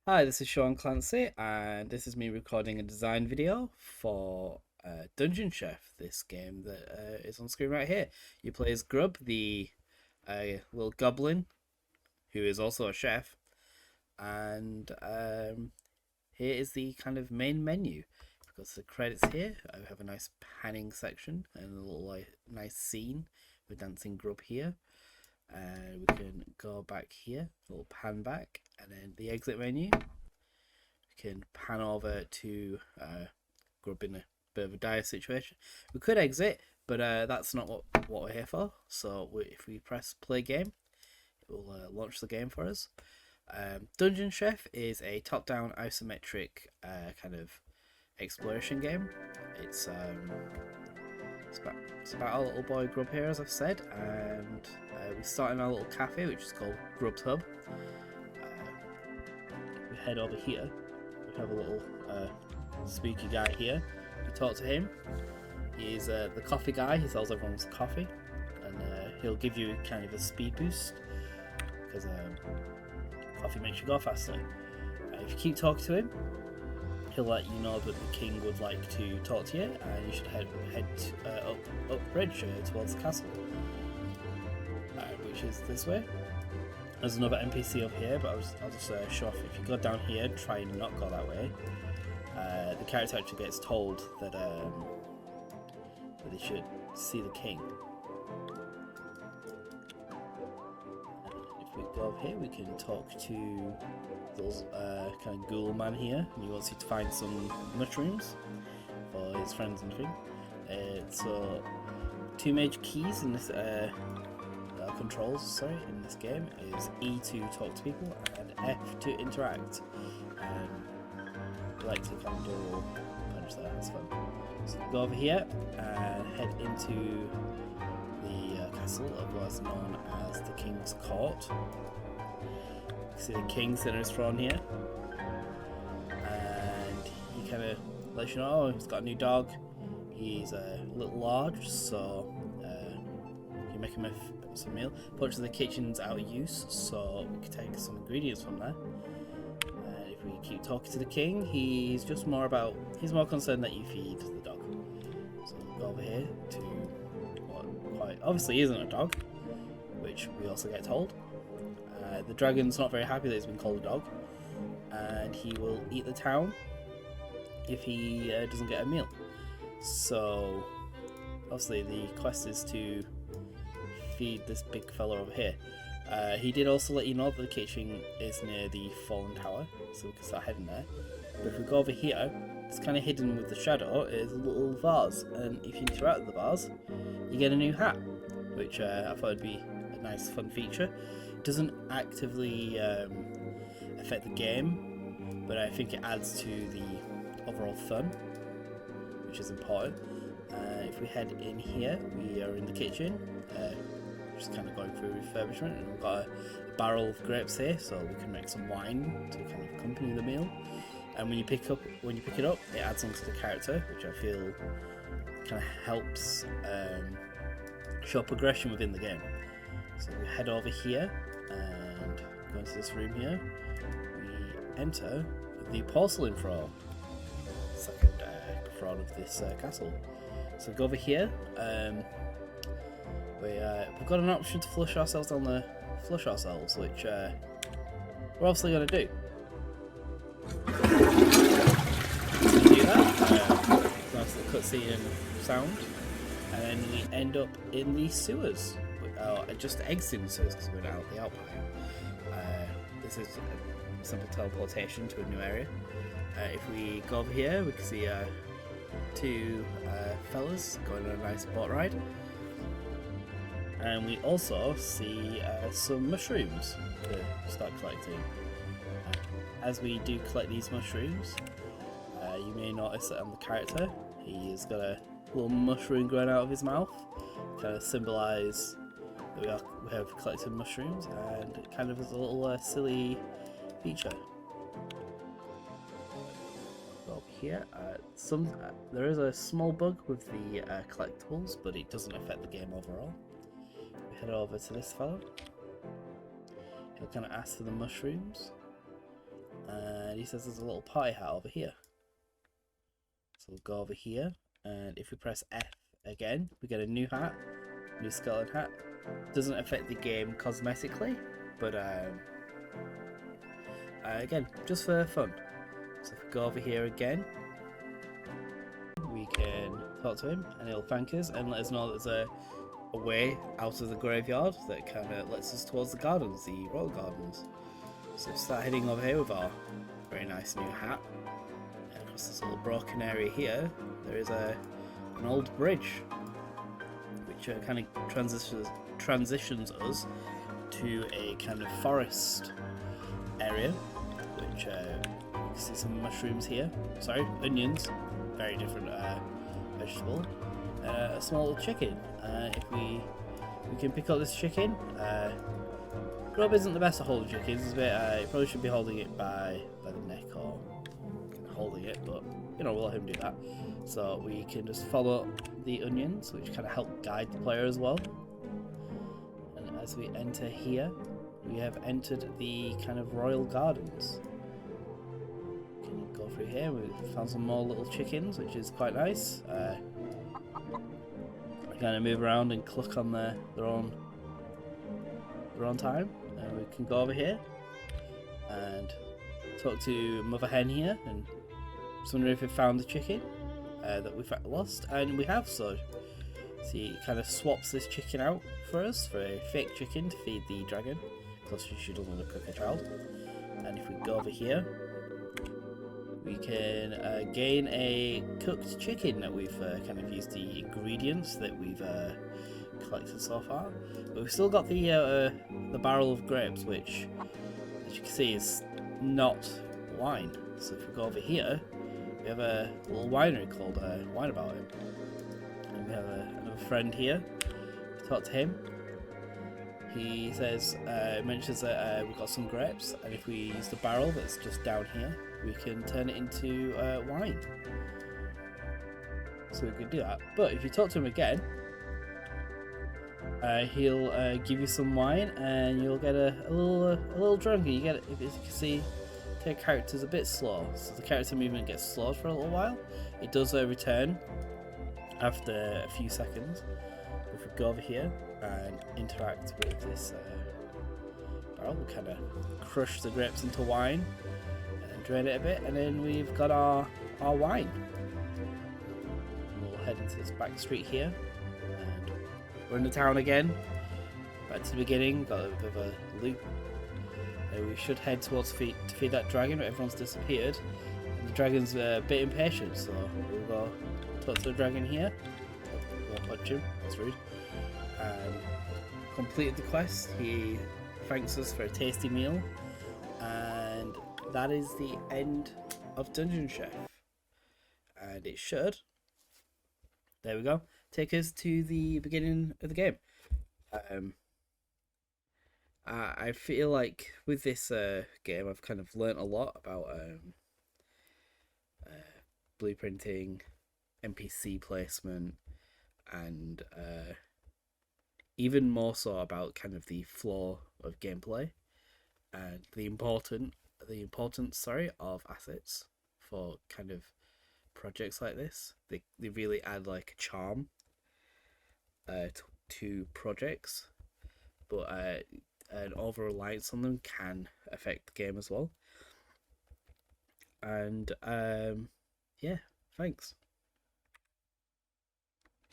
Hi, this is Sean Clancy, and this is me recording a design video for Dungeon Chef, this game that is on screen right here. You play as Grub, the little goblin who is also a chef, and here is the kind of main menu. Because the credits here, I have a nice panning section and a little nice scene with Dancing Grub here. We can go back here, a little pan back, and then the exit menu. We can pan over to Grub in a bit of a dire situation. We could exit, but that's not what we're here for. So if we press play game, it will launch the game for us. Dungeon Chef is a top-down isometric kind of exploration game. It's about our little boy Grub here, as I've said, and we start in our little cafe, which is called Grub's Hub. We head over here. We have a little spooky guy here. We talk to him. He's the coffee guy. He sells everyone's coffee, and he'll give you kind of a speed boost because coffee makes you go faster. If you keep talking to him, he'll let you know that the king would like to talk to you, and you should head up bridge towards the castle, which is this way. There's another NPC up here, but I'll just show off. If you go down here, try and not go that way. The character actually gets told that they should see the king. If we go over here, we can talk to those kind of ghoul man here, and he wants you to find some mushrooms for his friends and thing. So two major keys in this controls in this game is E to talk to people and F to interact. I like to kind of do punch there, that's fun. So go over here and head into the castle, otherwise known as the King's Court. You can see the king sitting on his throne here, and he kind of lets you know, oh, he's got a new dog. He's a little large, so you make him some meal. Fortunately, the kitchen's out of use, so we can take some ingredients from there. If we keep talking to the king, he's more concerned that you feed the dog. So we'll go over here to what quite obviously isn't a dog, which we also get told. The dragon's not very happy that he's been called a dog, and he will eat the town if he doesn't get a meal. So obviously the quest is to feed this big fella over here. He did also let you know that the kitchen is near the fallen tower, so we can start heading there. But if we go over here, it's kind of hidden with the shadow, is a little vase, and if you interact with the vase, you get a new hat, which I thought would be a nice fun feature. It doesn't actively affect the game, but I think it adds to the overall fun, which is important. If we head in here, we are in the kitchen, just kind of going through refurbishment, and we've got a barrel of grapes here, so we can make some wine to kind of accompany the meal. And when you pick it up, it adds on to the character, which I feel kind of helps show progression within the game. So we head over here and go into this room here. We enter the porcelain throne, second throne of this castle. So we go over here. We've got an option to flush ourselves, which we're obviously going to do. So we do that, nice little cutscene and sound, and then we end up in the sewers, just exiting the sewers because we're now at the Alpine. This is a simple teleportation to a new area. If we go over here, we can see two fellas going on a nice boat ride. And we also see some mushrooms to start collecting. As we do collect these mushrooms, you may notice that on the character, he's got a little mushroom growing out of his mouth, kind of symbolise that we have collected mushrooms, and it kind of is a little silly feature. Over here, there is a small bug with the collectibles, but it doesn't affect the game overall. Head over to this fellow. He'll kind of ask for the mushrooms, And he says there's a little party hat over here. So we'll go over here, and if we press F again, we get a new hat, new skeleton hat. Doesn't affect the game cosmetically, but again, just for fun. So if we go over here again, we can talk to him, and he'll thank us and let us know that there's a way out of the graveyard that kind of lets us towards the gardens, the royal gardens. So we'll start heading over here with our very nice new hat. And across this little broken area here, there is an old bridge, which kind of transitions us to a kind of forest area, which you can see some mushrooms here. Sorry, onions, very different vegetable. A small little chicken. If we can pick up this chicken. Grub isn't the best at holding chickens. It's a bit. You probably should be holding it by the neck or holding it, but you know, we'll let him do that. So we can just follow the onions, which kind of help guide the player as well. And as we enter here, we have entered the kind of royal gardens. We can go through here. We found some more little chickens, which is quite nice. Kind of move around and cluck on their own time. And we can go over here and talk to Mother Hen here, and just wondering if we found the chicken that we've lost, and we have. So he kind of swaps this chicken out for us for a fake chicken to feed the dragon, because she doesn't want to cook a child. And if we go over here, we can gain a cooked chicken that we've kind of used the ingredients that we've collected so far. But we've still got the barrel of grapes, which, as you can see, is not wine. So if we go over here, we have a little winery called Wine About Him. And we have another friend here. Talk to him. He says, mentions that we've got some grapes, and if we use the barrel that's just down here, we can turn it into wine. So we could do that. But if you talk to him again, he'll give you some wine, and you'll get a little drunk. You get, if you can see, the character's a bit slow, so the character movement gets slowed for a little while. It does return after a few seconds. If we go over here and interact with this barrel, we'll kind of crush the grapes into wine and drain it a bit, and then we've got our wine. We'll head into this back street here, and we're in the town again. Back to the beginning, got a bit of a loop. We should head towards to feed that dragon, but everyone's disappeared. And the dragon's a bit impatient, so we'll go talk to the dragon here. Won't punch him, that's rude. And completed the quest. He thanks us for a tasty meal, and that is the end of Dungeon Chef. And it should, there we go, take us to the beginning of the game. I feel like with this game, I've kind of learnt a lot about blueprinting, NPC placement, and even more so about kind of the flow of gameplay and the importance of assets for kind of projects like this. They really add like a charm to projects, but an over reliance on them can affect the game as well. And yeah, thanks.